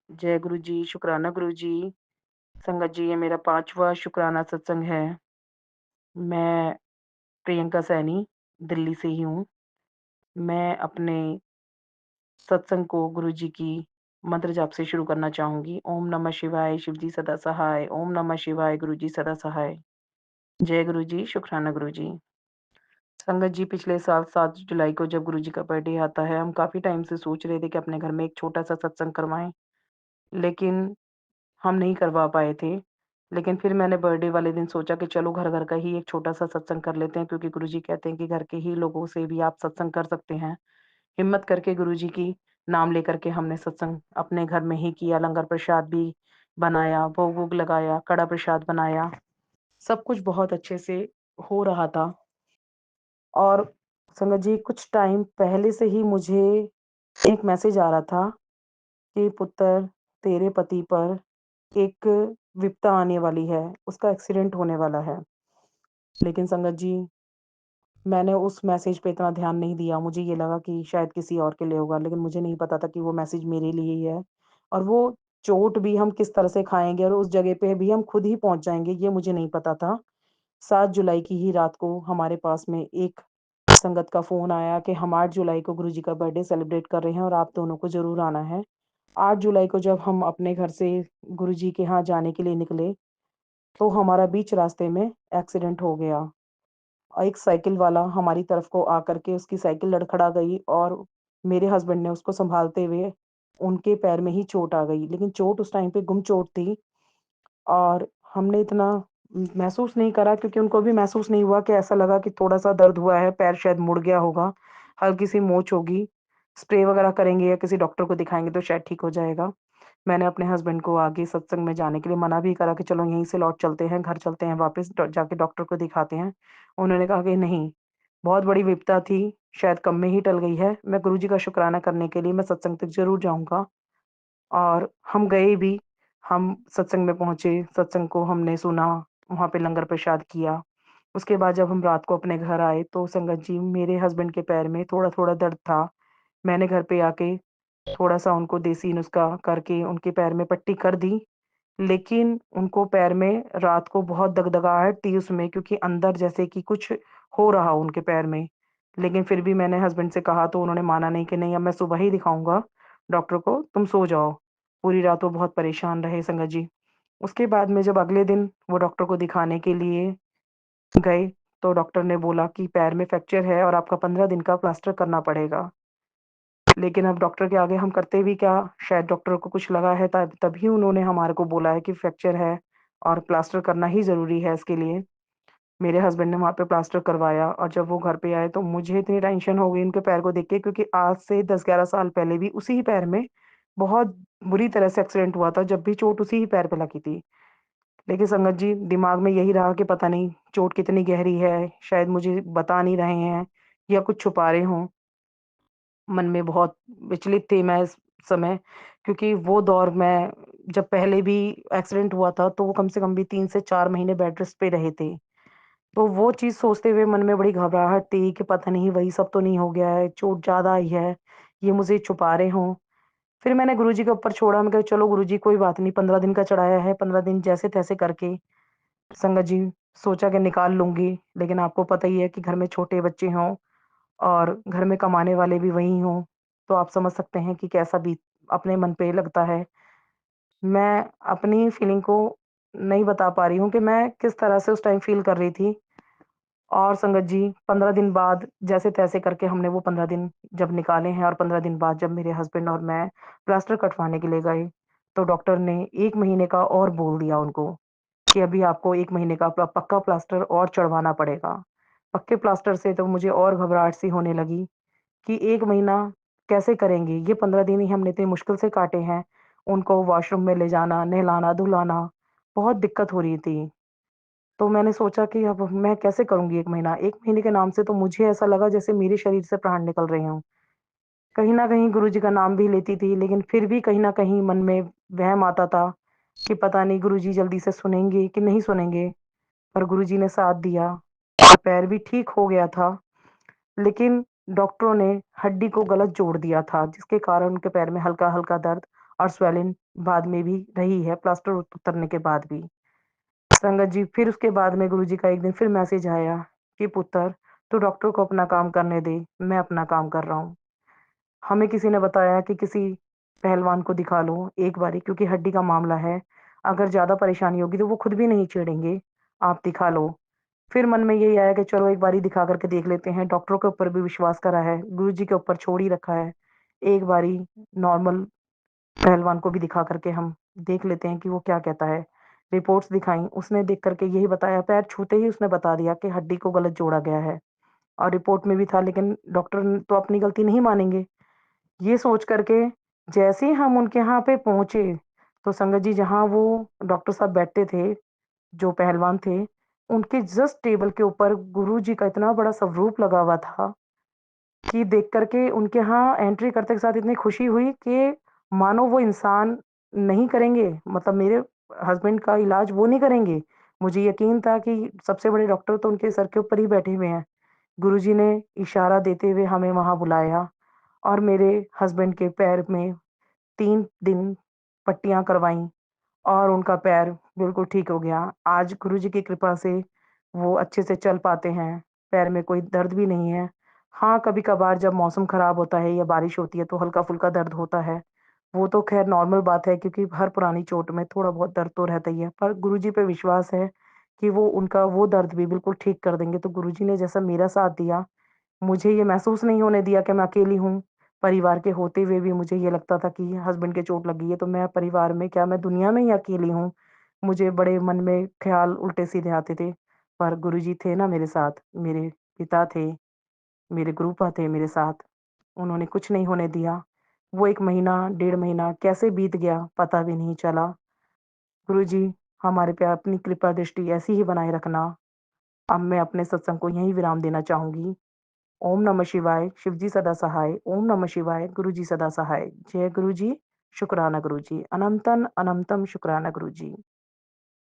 जय गुरु जी, शुकराना गुरु जी। संगत जी, ये मेरा 5वां शुकराना सत्संग है। मैं प्रियंका सैनी, दिल्ली से ही हूँ। मैं अपने सत्संग को गुरु जी की मंत्र जाप से शुरू करना चाहूँगी। ओम नमः शिवाय, शिव जी सदा सहाय। ओम नमः शिवाय, गुरु जी सदा सहाय। जय गुरु जी, शुकराना गुरु जी। संगत जी, पिछले साल 7 जुलाई को जब गुरु जी का बर्थडे आता है, हम काफ़ी टाइम से सोच रहे थे कि अपने घर में एक छोटा-सा सत्संग करवाएँ, लेकिन हम नहीं करवा पाए थे। लेकिन फिर मैंने बर्थडे वाले दिन सोचा कि चलो घर-घर का ही एक छोटा-सा सत्संग कर लेते हैं, क्योंकि गुरुजी कहते हैं कि घर के ही लोगों से भी आप सत्संग कर सकते हैं। हिम्मत करके गुरुजी की नाम लेकर के हमने सत्संग अपने घर में ही किया, लंगर प्रसाद भी बनाया, भोग-वोग लगाया, कड़ा प्रसाद बनाया। सब कुछ बहुत अच्छे से हो रहा था और संगत जी, कुछ टाइम पहले से ही मुझे एक मैसेज आ रहा था कि पुत्र, तेरे पति पर एक विपदा आने वाली है, उसका एक्सीडेंट होने वाला है। लेकिन संगत जी, मैंने उस मैसेज पे इतना ध्यान नहीं दिया, मुझे ये लगा कि शायद किसी और के लिए होगा, लेकिन मुझे नहीं पता था कि वो मैसेज मेरे लिए ही है और वो चोट भी हम किस तरह से खाएँगे और उस जगह पे भी हम खुद ही पहुँच जाएँगे, ये मुझे नहीं पता था। 7 जुलाई की ही रात को हमारे पास में एक संगत का फ़ोन आया कि हम 8 जुलाई को गुरुजी का बर्थडे सेलिब्रेट कर रहे हैं और आप दोनों को ज़रूर आना है। 8 जुलाई को जब हम अपने घर से गुरुजी के यहाँ जाने के लिए निकले, तो हमारा बीच रास्ते में एक्सीडेंट हो गया। एक साइकिल वाला हमारी तरफ को आकर के उसकी साइकिल लड़खड़ा गई और मेरे हस्बैंड ने उसको सँभालते हुए उनके पैर में ही चोट आ गई। लेकिन चोट उस टाइम पे गुम चोट थी और हमने इतना महसूस नहीं करा, क्योंकि उनको भी महसूस नहीं हुआ कि ऐसा लगा कि थोड़ा-सा दर्द हुआ है, पैर शायद मुड़ गया होगा, हल्की-सी मोच होगी, स्प्रे वगैरह करेंगे या किसी डॉक्टर को दिखाएँगे तो शायद ठीक हो जाएगा। मैंने अपने हस्बैंड को आगे सत्संग में जाने के लिए मना भी करा कि चलो यहीं से लौट चलते हैं, घर चलते हैं वापस जाके डॉक्टर को दिखाते हैं। उन्होंने कहा कि नहीं, बहुत बड़ी विपदा थी, शायद कम में ही टल गई है। मैं गुरुजी का शुकराना करने के लिए मैं सत्संग तक ज़रूर जाऊँगा और हम गए भी। हम सत्संग में पहुँचे, सत्संग को हमने सुना, वहाँ पे लंगर प्रसाद किया। उसके बाद जब हम रात को अपने घर आए तो संगत जी, मेरे हस्बैंड के पैर में थोड़ा-थोड़ा दर्द था। मैंने घर पे आके थोड़ा-सा उनको देसी नुस्ख़ा करके उनके पैर में पट्टी कर दी, लेकिन उनको पैर में रात को बहुत दगदगाहट थी उसमें, क्योंकि अंदर जैसे कि कुछ हो रहा हो उनके पैर में। लेकिन फिर भी मैंने हस्बैंड से कहा तो उन्होंने माना नहीं कि नहीं, अब मैं सुबह ही दिखाऊँगा डॉक्टर को, तुम सो जाओ। पूरी रात वो बहुत परेशान रहे संगत जी। उसके बाद में जब अगले दिन वो डॉक्टर को दिखाने के लिए गए, तो डॉक्टर ने बोला कि पैर में फ्रैक्चर है और आपका 15 दिन का प्लास्टर करना पड़ेगा। लेकिन अब डॉक्टर के आगे हम करते भी क्या? शायद डॉक्टर को कुछ लगा है तभी उन्होंने हमारे को बोला है कि फ्रैक्चर है और प्लास्टर करना ही ज़रूरी है इसके लिए। मेरे हस्बैंड ने वहाँ पे प्लास्टर करवाया और जब वो घर पे आए तो मुझे इतनी टेंशन हो गई उनके पैर को देख के, क्योंकि आज से 10-11 साल पहले भी उसी ही पैर में बहुत बुरी तरह से एक्सीडेंट हुआ था, जब भी चोट उसी ही पैर पे लगी थी। लेकिन संगत जी, दिमाग में यही रहा कि पता नहीं चोट कितनी गहरी है, शायद मुझे बता नहीं रहे हैं या कुछ छुपा रहे हों। मन में बहुत विचलित थी मैं इस समय, क्योंकि वो दौर में जब पहले भी एक्सीडेंट हुआ था, तो वो कम से कम भी 3 से 4 महीने बेड रेस्ट पे रहे थे। तो वो चीज़ सोचते हुए मन में बड़ी घबराहट थी कि पता नहीं वही सब तो नहीं हो गया है, चोट ज़्यादा आई है, ये मुझे छुपा रहे हों। फिर मैंने गुरुजी के ऊपर छोड़ा, मैं कहा चलो गुरुजी कोई बात नहीं, 15 दिन का चढ़ाया है, 15 दिन जैसे-तैसे करके संगत जी सोचा कि निकाल लूँगी। लेकिन आपको पता ही है कि घर में छोटे बच्चे हों और घर में कमाने वाले भी वही हों, तो आप समझ सकते हैं कि कैसा अपने मन पे लगता है। मैं अपनी फीलिंग को नहीं बता पा रही हूँ कि मैं किस तरह से उस टाइम फ़ील कर रही थी। और संगत जी, 15 दिन बाद जैसे-तैसे करके हमने वो 15 दिन जब निकाले हैं और 15 दिन बाद जब मेरे हस्बैंड और मैं प्लास्टर कटवाने के लिए गए, तो डॉक्टर ने 1 महीने का और बोल दिया उनको कि अभी आपको 1 महीने का पक्का प्लास्टर और चढ़वाना पड़ेगा। पक्के प्लास्टर से तो मुझे और घबराहट सी होने लगी कि 1 महीना कैसे करेंगे? ये 15 दिन ही हमने इतनी मुश्किल से काटे हैं। उनको वॉशरूम में ले जाना, नहलाना-धुलाना, बहुत दिक्कत हो रही थी। तो मैंने सोचा कि अब मैं कैसे करूँगी 1 महीना? 1 महीने के नाम से तो मुझे ऐसा लगा जैसे मेरे शरीर से प्राण निकल रहे हों। कहीं न कहीं गुरुजी का नाम भी लेती थी, लेकिन फिर भी कहीं न कहीं मन में वहम आता था कि पता नहीं गुरुजी जल्दी से सुनेंगे कि नहीं सुनेंगे। पर गुरुजी ने साथ दिया और पैर भी ठीक हो गया था। लेकिन डॉक्टरों ने हड्डी को गलत जोड़ दिया था, जिसके कारण उनके पैर में हल्का-हल्का दर्द और स्वेलिंग बाद में भी रही है, प्लास्टर उतरने के बाद भी। संगत जी, फिर उसके बाद में गुरुजी का एक दिन फिर मैसेज आया कि पुत्र, तू डॉक्टर को अपना काम करने दे, मैं अपना काम कर रहा हूँ। हमें किसी ने बताया कि किसी पहलवान को दिखा लो एक बारी, क्योंकि हड्डी का मामला है, अगर ज़्यादा परेशानी होगी तो वो खुद भी नहीं छेड़ेंगे, आप दिखा लो। फिर मन में यही आया कि चलो एक बारी दिखा करके देख लेते हैं, डॉक्टरों के ऊपर भी विश्वास करा है, गुरुजी के ऊपर छोड़ ही रखा है। एक बारी नॉर्मल पहलवान को भी दिखा करके हम देख लेते हैं कि वो क्या कहता है। रिपोर्ट्स दिखाई, उसने देख करके यही बताया, पैर छूते ही उसने बता दिया कि हड्डी को गलत जोड़ा गया है, और रिपोर्ट में भी था, लेकिन डॉक्टर तो अपनी गलती नहीं मानेंगे। ये सोच करके जैसे ही हम उनके यहाँ पे पहुँचे, तो संगत जी जहाँ वो डॉक्टर साहब बैठते थे, जो पहलवान थे, उनके जस्ट टेबल के ऊपर गुरुजी का इतना बड़ा स्वरूप लगा हुआ था कि देख कर के उनके यहाँ एंट्री करते के साथ इतनी खुशी हुई कि मानो वो इंसान नहीं करेंगे, मतलब मेरे हस्बैंड का इलाज वो नहीं करेंगे। मुझे यकीन था कि सबसे बड़े डॉक्टर तो उनके सर के ऊपर ही बैठे हुए हैं। गुरुजी ने इशारा देते हुए हमें वहाँ बुलाया, और मेरे हस्बैंड के पैर में 3 दिन पट्टियाँ करवाईं, और उनका पैर बिल्कुल ठीक हो गया। आज गुरुजी की कृपा से वो अच्छे से चल पाते हैं, पैर में कोई दर्द भी नहीं है। हाँ, कभी-कभार जब मौसम खराब होता है या बारिश होती है तो हल्का-फुल्का दर्द होता है। वो तो ख़ैर नॉर्मल बात है, क्योंकि हर पुरानी चोट में थोड़ा बहुत दर्द तो रहता ही है। पर गुरुजी पे विश्वास है कि वो उनका वो दर्द भी बिल्कुल ठीक कर देंगे। तो गुरुजी ने जैसा मेरा साथ दिया, मुझे ये महसूस नहीं होने दिया कि मैं अकेली हूँ। परिवार के होते हुए भी मुझे ये लगता था कि हस्बैंड के चोट लगी है, तो मैं परिवार में क्या, मैं दुनिया में ही अकेली हूँ। मुझे बड़े मन में ख़्याल उल्टे-सीधे आते थे। पर गुरुजी थे ना मेरे साथ, मेरे पिता थे, मेरे गुरुपा थे मेरे साथ। उन्होंने कुछ नहीं होने दिया। वो 1 महीना, 1.5 महीना कैसे बीत गया, पता भी नहीं चला। गुरुजी, हमारे पे अपनी कृपा दृष्टि ऐसी ही बनाए रखना। अब मैं अपने सत्संग को यहीं विराम देना चाहूँगी। ओम नमः शिवाय, शिव जी सदा सहाय। ओम नमः शिवाय, गुरु जी सदा सहाय। जय गुरु जी, शुक्राना गुरु जी। अनंतन अनंतम शुक्राना गुरु जी।